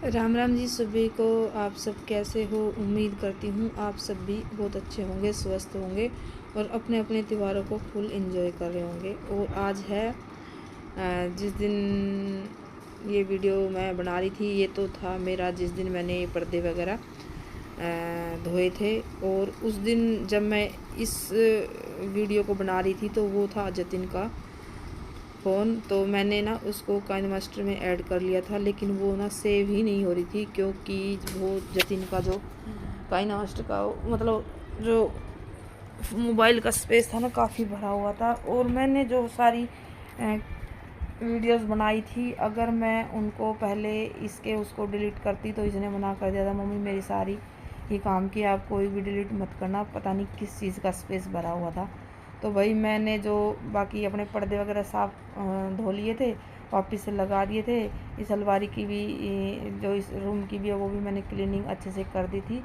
राम राम जी सभी को। आप सब कैसे हो? उम्मीद करती हूँ आप सब भी बहुत अच्छे होंगे, स्वस्थ होंगे और अपने अपने त्योहारों को फुल एंजॉय कर रहे होंगे। और आज है जिस दिन ये वीडियो मैं बना रही थी, ये तो था मेरा जिस दिन मैंने ये पर्दे वगैरह धोए थे। और उस दिन जब मैं इस वीडियो को बना रही थी तो वो था जतिन का फ़ोन। तो मैंने ना उसको काइन मास्टर में ऐड कर लिया था, लेकिन वो ना सेव ही नहीं हो रही थी, क्योंकि वो जतिन का जो काइन मास्टर का मतलब जो मोबाइल का स्पेस था ना काफ़ी भरा हुआ था। और मैंने जो सारी वीडियोस बनाई थी, अगर मैं उनको पहले इसके उसको डिलीट करती तो इसने मना कर दिया था, मम्मी मेरी सारी ये काम की, आप कोई भी डिलीट मत करना, पता नहीं किस चीज़ का स्पेस भरा हुआ था। तो भाई मैंने जो बाकी अपने पर्दे वगैरह साफ धो लिए थे, वापस से लगा दिए थे। इस अलमारी की भी जो इस रूम की भी है वो भी मैंने क्लीनिंग अच्छे से कर दी थी।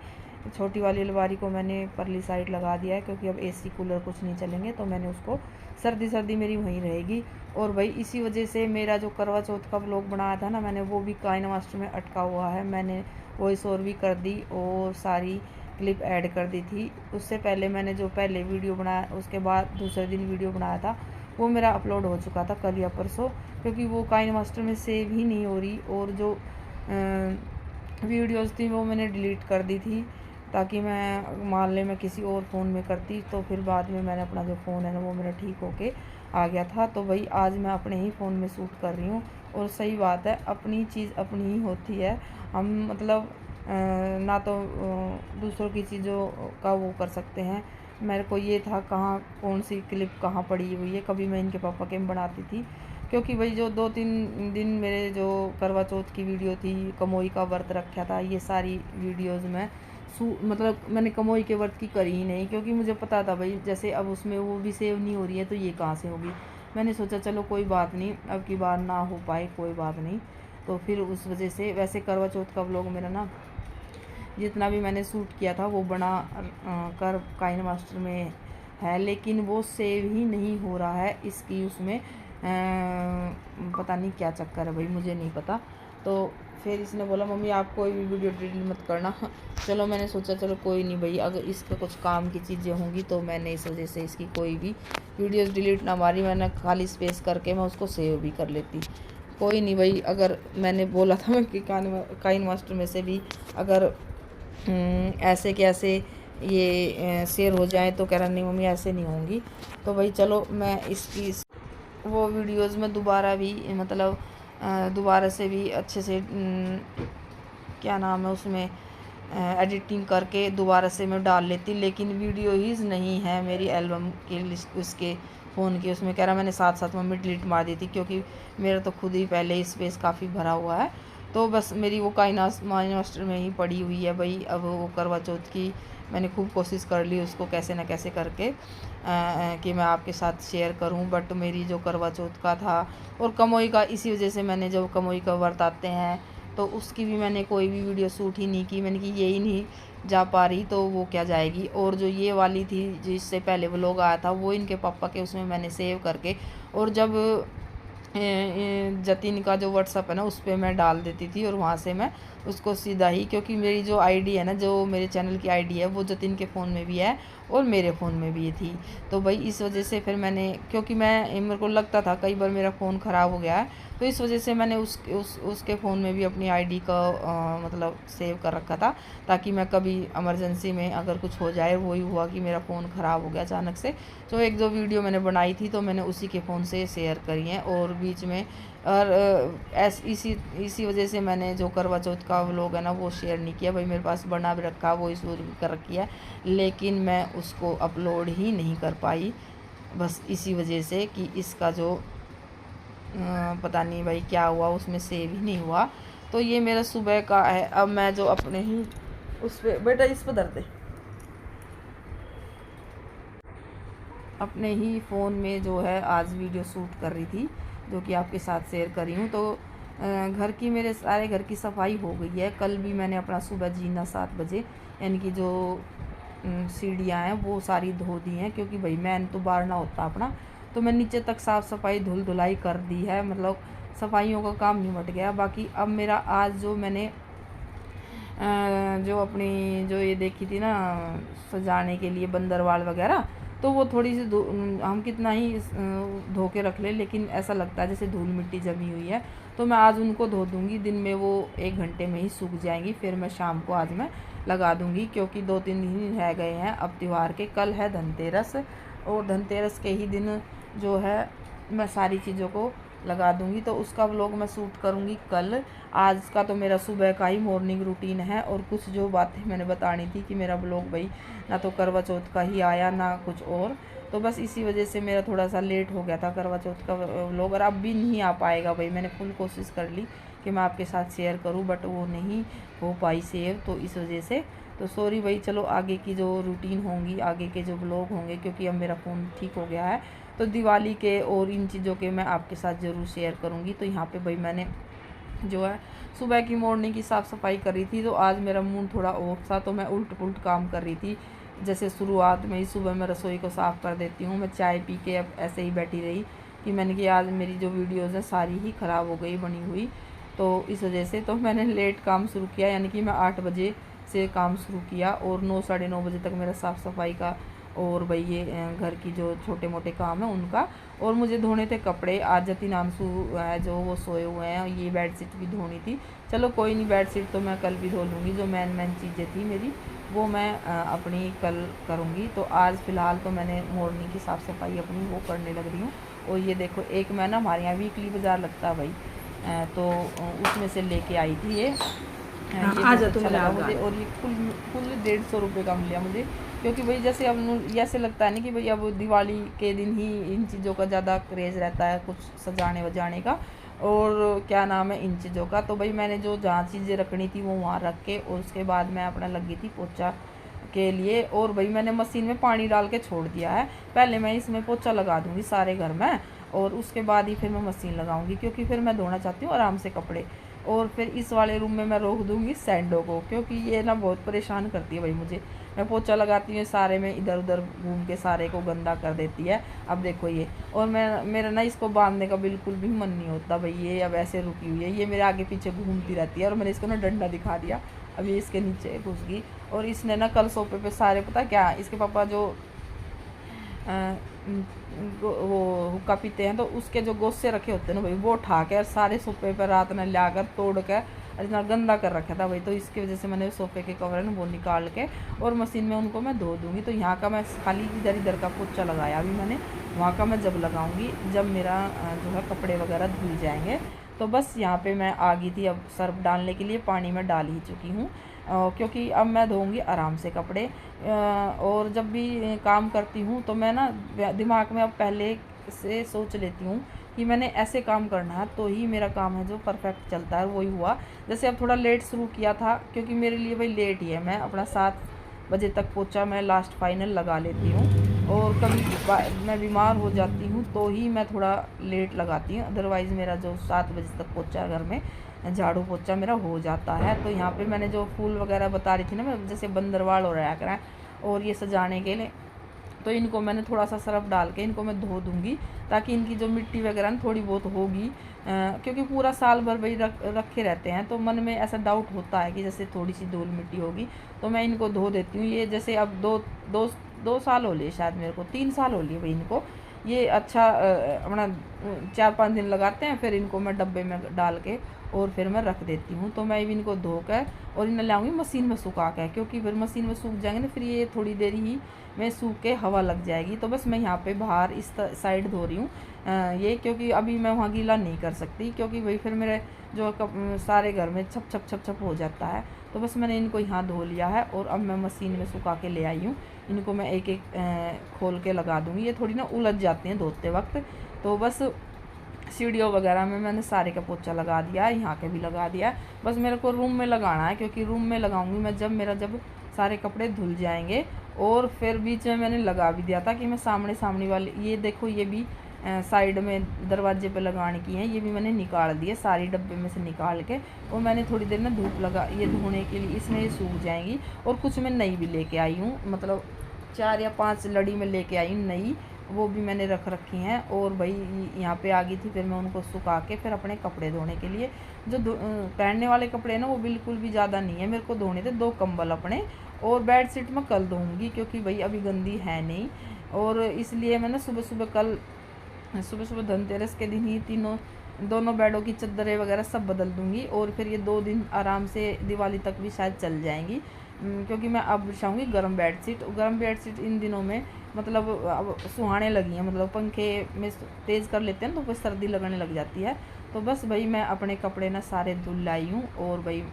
छोटी वाली अलमारी को मैंने परली साइड लगा दिया है, क्योंकि अब एसी कूलर कुछ नहीं चलेंगे, तो मैंने उसको सर्दी सर्दी मेरी वहीं रहेगी। और भाई इसी वजह से मेरा जो करवा चौथ का व्लॉग बनाया था ना मैंने, वो भी काइन मास्टर में अटका हुआ है। मैंने वॉइस ओवर भी कर दी और सारी क्लिप ऐड कर दी थी। उससे पहले मैंने जो पहले वीडियो बनाया, उसके बाद दूसरे दिन वीडियो बनाया था, वो मेरा अपलोड हो चुका था कल या परसों, क्योंकि वो काइन मास्टर में सेव ही नहीं हो रही। और जो वीडियोस थी वो मैंने डिलीट कर दी थी, ताकि मैं मान लें मैं किसी और फ़ोन में करती तो फिर बाद में मैंने अपना जो फ़ोन है ना वो मेरा ठीक होके आ गया था। तो भाई आज मैं अपने ही फ़ोन में शूट कर रही हूँ। और सही बात है, अपनी चीज़ अपनी ही होती है। हम मतलब ना तो दूसरों की चीज़ों का वो कर सकते हैं। मेरे को ये था कहाँ कौन सी क्लिप कहाँ पड़ी हुई है, कभी मैं इनके पापा के में बनाती थी, क्योंकि भाई जो 2-3 दिन मेरे जो करवा चौथ की वीडियो थी, कमोई का व्रत रखा था, ये सारी वीडियोस में मतलब मैंने कमोई के व्रत की करी ही नहीं, क्योंकि मुझे पता था भाई जैसे अब उसमें वो भी सेव नहीं हो रही है तो ये कहाँ से होगी। मैंने सोचा चलो कोई बात नहीं, अब की बार ना हो पाए कोई बात नहीं। तो फिर उस वजह से वैसे करवा चौथ का व्लॉग मेरा ना जितना भी मैंने शूट किया था वो बना कर काइन मास्टर में है, लेकिन वो सेव ही नहीं हो रहा है इसकी उसमें पता नहीं क्या चक्कर है भाई, मुझे नहीं पता। तो फिर इसने बोला मम्मी आप कोई भी वीडियो डिलीट मत करना। चलो मैंने सोचा चलो कोई नहीं भाई, अगर इसका कुछ काम की चीज़ें होंगी तो मैंने इस वजह से इसकी कोई भी वीडियोस डिलीट ना मारी, मैंने खाली स्पेस करके मैं उसको सेव भी कर लेती। कोई नहीं भाई, अगर मैंने बोला था मैं कि काइन मास्टर में से भी अगर ऐसे के ऐसे ये शेयर हो जाए तो कह रहा नहीं मम्मी ऐसे नहीं होंगी। तो भाई चलो मैं इसकी वो वीडियोस में दोबारा भी मतलब दोबारा से भी अच्छे से क्या नाम है उसमें एडिटिंग करके दोबारा से मैं डाल लेती, लेकिन वीडियो ही नहीं है मेरी एल्बम के लिस्ट उसके फ़ोन की। उसमें कह रहा मैंने साथ साथ मम्मी डिलीट मार दी थी, क्योंकि मेरा तो खुद ही पहले स्पेस काफ़ी भरा हुआ है। तो बस मेरी वो काइनास मास्टर में ही पड़ी हुई है भाई। अब वो करवा चौथ की मैंने खूब कोशिश कर ली उसको कैसे ना कैसे करके कि मैं आपके साथ शेयर करूं, बट मेरी जो करवा चौथ का था और कमोई का, इसी वजह से मैंने जब कमोई का व्रत आते हैं तो उसकी भी मैंने कोई भी वीडियो शूट ही नहीं की। मैंने कि यही नहीं जा पा रही तो वो क्या जाएगी। और जो ये वाली थी जिससे पहले व्लॉग आया था वो इनके पापा के उसमें मैंने सेव करके, और जब जतिन का जो व्हाट्सअप है ना उस पर मैं डाल देती थी, और वहाँ से मैं उसको सीधा ही, क्योंकि मेरी जो आईडी है ना, जो मेरे चैनल की आईडी है वो जतिन के फ़ोन में भी है और मेरे फ़ोन में भी थी। तो भाई इस वजह से फिर मैंने, क्योंकि मेरे को लगता था कई बार मेरा फ़ोन ख़राब हो गया है, तो इस वजह से मैंने उसके फ़ोन में भी अपनी आईडी का मतलब सेव कर रखा था, ताकि मैं कभी इमरजेंसी में अगर कुछ हो जाए, वही हुआ कि मेरा फ़ोन ख़राब हो गया अचानक से, तो एक दो वीडियो मैंने बनाई थी तो मैंने उसी के फ़ोन से शेयर करी हैं। और बीच में और इसी वजह से मैंने जो करवा चौथ का व्लॉग है ना वो शेयर नहीं किया भाई। मेरे पास बना भी रखा, वो इस भी कर रखी है, लेकिन मैं उसको अपलोड ही नहीं कर पाई, बस इसी वजह से कि इसका जो पता नहीं भाई क्या हुआ, उसमें सेव ही नहीं हुआ। तो ये मेरा सुबह का है। अब मैं जो अपने ही उस पर बेटा इस पर धर दे, अपने ही फ़ोन में जो है आज वीडियो शूट कर रही थी, जो कि आपके साथ शेयर कर रही हूँ। तो घर की मेरे सारे घर की सफाई हो गई है। कल भी मैंने अपना सुबह जीना 7 बजे, यानी कि जो सीढ़ियाँ हैं वो सारी धो दी हैं, क्योंकि भाई मैंने तो बारना होता अपना, तो मैं नीचे तक साफ़ सफाई धुलाई कर दी है, मतलब सफाइयों का काम निमट गया। बाकी अब मेरा आज जो मैंने जो अपनी जो ये देखी थी ना सजाने के लिए बंदरवाल वगैरह, तो वो थोड़ी सी हम कितना ही धो के रख ले, लेकिन ऐसा लगता है जैसे धूल मिट्टी जमी हुई है। तो मैं आज उनको धो दूँगी, दिन में वो 1 घंटे में ही सूख जाएंगी। फिर मैं शाम को आज मैं लगा दूँगी, क्योंकि 2-3 दिन रह गए हैं अब त्यौहार के। कल है धनतेरस, और धनतेरस के ही दिन जो है मैं सारी चीज़ों को लगा दूँगी। तो उसका व्लॉग मैं शूट करूँगी कल। आज का तो मेरा सुबह का ही मॉर्निंग रूटीन है, और कुछ जो बातें मैंने बतानी थी कि मेरा व्लॉग भाई ना तो करवा चौथ का ही आया ना कुछ और, तो बस इसी वजह से मेरा थोड़ा सा लेट हो गया था करवा चौथ का व्लॉग। और अब भी नहीं आ पाएगा भाई, मैंने फुल कोशिश कर ली कि मैं आपके साथ शेयर करूं, बट वो नहीं हो पाई शेयर, तो इस वजह से तो सॉरी भाई। चलो आगे की जो रूटीन होंगी, आगे के जो व्लॉग होंगे, क्योंकि अब मेरा फ़ोन ठीक हो गया है, तो दिवाली के और इन चीज़ों के मैं आपके साथ ज़रूर शेयर करूँगी। तो यहाँ पे भाई मैंने जो है सुबह की मॉर्निंग की साफ़ सफाई कर रही थी, तो आज मेरा मूड थोड़ा ऑफ था, तो मैं उल्ट पुल्ट काम कर रही थी। जैसे शुरुआत में ही सुबह मैं रसोई को साफ़ कर देती हूँ। मैं चाय पी के अब ऐसे ही बैठी रही कि मैंने कि आज मेरी जो वीडियोज़ हैं सारी ही ख़राब हो गई बनी हुई, तो इस वजह से तो मैंने लेट काम शुरू किया, यानी कि मैं 8 बजे से काम शुरू किया, और 9 साढ़े 9 बजे तक मेरा साफ़ सफाई का और भाई ये घर की जो छोटे मोटे काम है उनका। और मुझे धोने थे कपड़े। आज जतिनामसू है जो वो सोए हुए हैं, ये बेडशीट भी धोनी थी। चलो कोई नहीं, बेडशीट तो मैं कल भी धो लूँगी। जो मेन चीज़ें थी मेरी वो मैं अपनी कल करूँगी। तो आज फ़िलहाल तो मैंने मॉर्निंग की साफ़ सफाई अपनी वो करने लग रही हूँ। और ये देखो, एक मैं ना हमारे यहाँ वीकली बाज़ार लगता है भाई, तो उसमें से लेके आई थी ये बहुत अच्छा लगा मुझे। और ये कुल 150 रुपये का मिला मुझे, क्योंकि भाई जैसे अब ऐसे लगता है ना कि भाई अब दिवाली के दिन ही इन चीज़ों का ज़्यादा क्रेज़ रहता है, कुछ सजाने वजाने का और क्या नाम है इन चीज़ों का। तो भाई मैंने जो जहाँ चीज़ें रखनी थी वो वहाँ रख के, और उसके बाद मैं अपना लगी थी पोछा के लिए। और भाई मैंने मशीन में पानी डाल के छोड़ दिया है। पहले मैं इसमें पोछा लगा दूँगी सारे घर में, और उसके बाद ही फिर मैं मशीन लगाऊंगी, क्योंकि फिर मैं धोना चाहती हूँ आराम से कपड़े। और फिर इस वाले रूम में मैं रोक दूँगी सैंडो को, क्योंकि ये ना बहुत परेशान करती है भाई मुझे। मैं पोछा लगाती हूँ सारे में इधर उधर घूम के सारे को गंदा कर देती है। अब देखो ये, और मेरा ना इसको बांधने का बिल्कुल भी मन नहीं होता भाई। ये अब ऐसे रुकी हुई है, ये मेरे आगे पीछे घूमती रहती है, और मैंने इसको ना डंडा दिखा दिया। अब ये इसके नीचे घुस गई, और इसने ना कल सोफे पे सारे, पता क्या, इसके पापा जो वो हुक्का पीते हैं, तो उसके जो गोसे रखे होते हैं ना भाई, वो उठा के सारे सोफे पर रात में ला कर तोड़ कर इतना गंदा कर रखा था भाई। तो इसकी वजह से मैंने सोफे के कवर है ना वो निकाल के और मशीन में उनको मैं धो दूँगी। तो यहाँ का मैं खाली इधर का पोछा लगाया अभी मैंने, वहाँ का मैं जब लगाऊँगी जब मेरा जो है कपड़े वगैरह धुल जाएंगे। तो बस यहाँ पे मैं आ गई थी अब सर्फ डालने के लिए, पानी में डाल ही चुकी हूँ, क्योंकि अब मैं धोऊंगी आराम से कपड़े। और जब भी काम करती हूँ तो मैं ना दिमाग में अब पहले से सोच लेती हूँ कि मैंने ऐसे काम करना है, तो ही मेरा काम है जो परफेक्ट चलता है। वही हुआ। जैसे अब थोड़ा लेट शुरू किया था, क्योंकि मेरे लिए भाई लेट ही है। मैं अपना 7 बजे तक पोछा मैं लास्ट फाइनल लगा लेती हूँ, और कभी मैं बीमार हो जाती हूँ तो ही मैं थोड़ा लेट लगाती हूँ। अदरवाइज़ मेरा जो 7 बजे तक पोछा घर में झाड़ू पोछा मेरा हो जाता है। तो यहाँ पे मैंने जो फूल वगैरह बता रही थी ना, मैं जैसे बंदरवाल हो रहा है और ये सजाने के लिए, तो इनको मैंने थोड़ा सा सरफ डाल के इनको मैं धो दूँगी, ताकि इनकी जो मिट्टी वगैरह ना थोड़ी बहुत होगी, क्योंकि पूरा साल भर भाई रखे रहते हैं, तो मन में ऐसा डाउट होता है कि जैसे थोड़ी सी धूल मिट्टी होगी, तो मैं इनको धो देती हूँ। ये जैसे अब दो साल हो लिए, शायद मेरे को 3 साल हो लिए भाई इनको। ये अच्छा अपना 4-5 दिन लगाते हैं, फिर इनको मैं डब्बे में डाल के और फिर मैं रख देती हूँ। तो मैं इनको धोकर और इन्हें लाऊंगी मशीन में सुखा कर, क्योंकि फिर मशीन में सूख जाएंगे ना, फिर ये थोड़ी देर ही में सूख के हवा लग जाएगी। तो बस मैं यहाँ पे बाहर इस साइड धो रही हूँ ये, क्योंकि अभी मैं वहाँ गीला नहीं कर सकती, क्योंकि भाई फिर मेरे जो सारे घर में छप छप छप छप हो जाता है। तो बस मैंने इनको यहाँ धो लिया है, और अब मैं मशीन में सुखा के ले आई हूँ। इनको मैं एक एक खोल के लगा दूँगी, ये थोड़ी ना उलझ जाती हैं धोते वक्त। तो बस सीढ़ियों वगैरह में मैंने सारे का पोछा लगा दिया है, यहाँ के भी लगा दिया है। बस मेरे को रूम में लगाना है, क्योंकि रूम में लगाऊंगी मैं जब सारे कपड़े धुल जाएंगे। और फिर बीच में मैंने लगा भी दिया था कि मैं सामने वाले, ये देखो ये भी साइड में दरवाजे पे लगाने की हैं, ये भी मैंने निकाल दिए सारी डब्बे में से निकाल के। और मैंने थोड़ी देर ना धूप लगा ये धोने के लिए, इसमें ये सूख जाएंगी। और कुछ मैं नई भी लेके आई हूँ, मतलब 4 या 5 लड़ी में लेके आई हूँ नई, वो भी मैंने रख रखी हैं। और भाई यहाँ पे आ गई थी, फिर मैं उनको सुखा के फिर अपने कपड़े धोने के लिए, जो पहनने वाले कपड़े हैं ना वो बिल्कुल भी ज़्यादा नहीं है, मेरे को धोने थे 2 कंबल अपने, और बेडशीट मैं कल धोऊँगी क्योंकि भाई अभी गंदी है नहीं। और इसलिए मैं ना सुबह सुबह धनतेरस के दिन ही दोनों बेडों की चद्दरें वगैरह सब बदल दूंगी, और फिर ये 2 दिन आराम से दिवाली तक भी शायद चल जाएंगी। क्योंकि मैं अब बिछाऊँगी गर्म बेडशीट इन दिनों में मतलब अब सुहाने लगी हैं, मतलब पंखे में तेज़ कर लेते हैं तो फिर सर्दी लगने लग जाती है। तो बस भाई मैं अपने कपड़े ना सारे धुल लाई हूँ, और भाई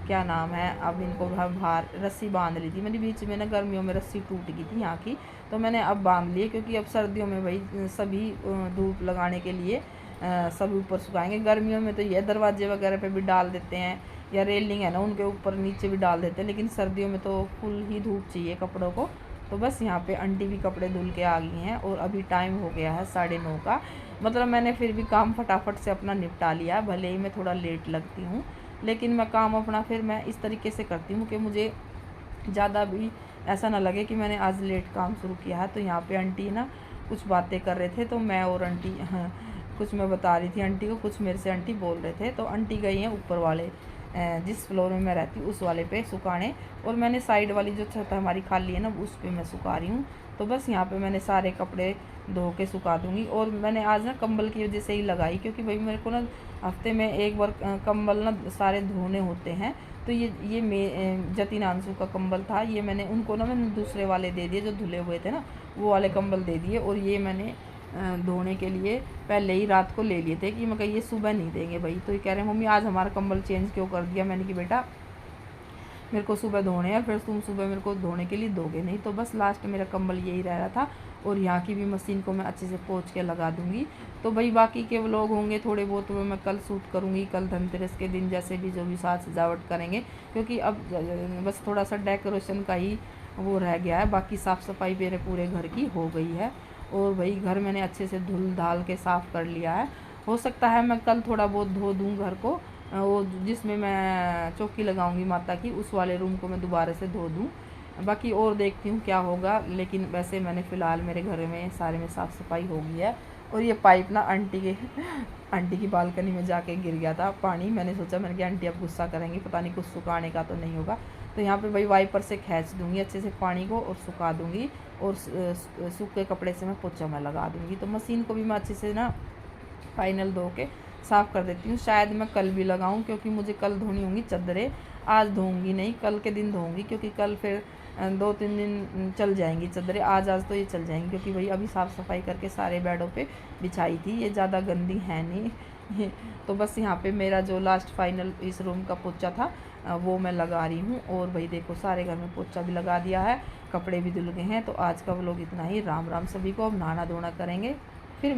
क्या नाम है, अब इनको बाहर रस्सी बांध ली थी मेरी, बीच में ना गर्मियों में रस्सी टूट गई थी यहाँ की, तो मैंने अब बांध ली, क्योंकि अब सर्दियों में भाई सभी धूप लगाने के लिए सभी ऊपर सुखाएंगे। गर्मियों में तो ये दरवाजे वगैरह पे भी डाल देते हैं, या रेलिंग है ना उनके ऊपर नीचे भी डाल देते हैं, लेकिन सर्दियों में तो फुल ही धूप चाहिए कपड़ों को। तो बस यहाँ पे आंटी भी कपड़े धुल के आ गई हैं, और अभी टाइम हो गया है 9:30 का। मतलब मैंने फिर भी काम फटाफट से अपना निपटा लिया, भले ही मैं थोड़ा लेट लगती हूँ, लेकिन मैं काम अपना फिर मैं इस तरीके से करती हूँ कि मुझे ज़्यादा भी ऐसा ना लगे कि मैंने आज लेट काम शुरू किया है। तो यहाँ पे आंटी ना कुछ बातें कर रहे थे, तो मैं और आंटी, हाँ, कुछ मैं बता रही थी आंटी को, कुछ मेरे से आंटी बोल रहे थे। तो आंटी गई हैं ऊपर वाले जिस फ्लोर में मैं रहती हूँ उस वाले पे सुखाने, और मैंने साइड वाली जो छत हमारी खाली है ना उस पर मैं सुखा रही हूँ। तो बस यहाँ पे मैंने सारे कपड़े धो के सुखा दूँगी। और मैंने आज ना कंबल की वजह से ही लगाई, क्योंकि भाई मेरे को ना हफ्ते में एक बार कंबल ना सारे धोने होते हैं। तो ये जतिन आंसू का कंबल था, ये मैंने उनको ना मैंने दूसरे वाले दे दिए जो धुले हुए थे ना, वो वाले कंबल दे दिए। और ये मैंने धोने के लिए पहले ही रात को ले लिए थे कि मैं कहीं ये सुबह नहीं देंगे भाई। तो ये कह रहे हैं मम्मी आज हमारा कंबल चेंज क्यों कर दिया। मैंने कि बेटा मेरे को सुबह धोने हैं, फिर तुम सुबह मेरे को धोने के लिए दोगे नहीं। तो बस लास्ट मेरा कंबल यही रह रहा था, और यहाँ की भी मशीन को मैं अच्छे से पोंछ के लगा दूँगी। तो भाई बाकी के व्लॉग होंगे थोड़े बहुत वो मैं कल शूट करूँगी, कल धनतेरस के दिन जैसे भी जो भी साज सजावट करेंगे, क्योंकि अब बस थोड़ा सा डेकोरेशन का ही वो रह गया है, बाकी साफ़ सफाई मेरे पूरे घर की हो गई है। और भाई घर मैंने अच्छे से धुल धाल के साफ़ कर लिया है। हो सकता है मैं कल थोड़ा बहुत धो दूँ घर को, वो जिसमें मैं चौकी लगाऊंगी माता की, उस वाले रूम को मैं दोबारा से धो दूँ। बाकी और देखती हूँ क्या होगा, लेकिन वैसे मैंने फ़िलहाल मेरे घर में सारे में साफ़ सफाई हो गई है। और ये पाइप ना आंटी की बालकनी में जाके गिर गया था पानी। मैंने सोचा, मैंने कहा आंटी अब गुस्सा करेंगी, पता नहीं कुछ सुखाने का तो नहीं होगा। तो यहाँ पे भाई वाइपर से खींच दूँगी अच्छे से पानी को और सुखा दूँगी, और सूखे कपड़े से मैं पोछा मैं लगा दूँगी। तो मशीन को भी मैं अच्छे से ना फाइनल धो के साफ़ कर देती हूँ। शायद मैं कल भी लगाऊँ, क्योंकि मुझे कल धोनी होंगी चद्दरें, आज धोऊंगी नहीं, कल के दिन धोऊंगी, क्योंकि कल फिर 2-3 दिन चल जाएंगी चद्दरें। आज तो ये चल जाएंगी, क्योंकि भाई अभी साफ़ सफाई करके सारे बेडों पे बिछाई थी, ये ज़्यादा गंदी है नहीं। तो बस यहाँ पे मेरा जो लास्ट फाइनल इस रूम का पोछा था वो मैं लगा रही हूँ। और भाई देखो सारे घर में पोछा भी लगा दिया है, कपड़े भी धुल गए हैं। तो आज का व्लॉग इतना ही। राम राम सभी को। अब नहाना धोना करेंगे, फिर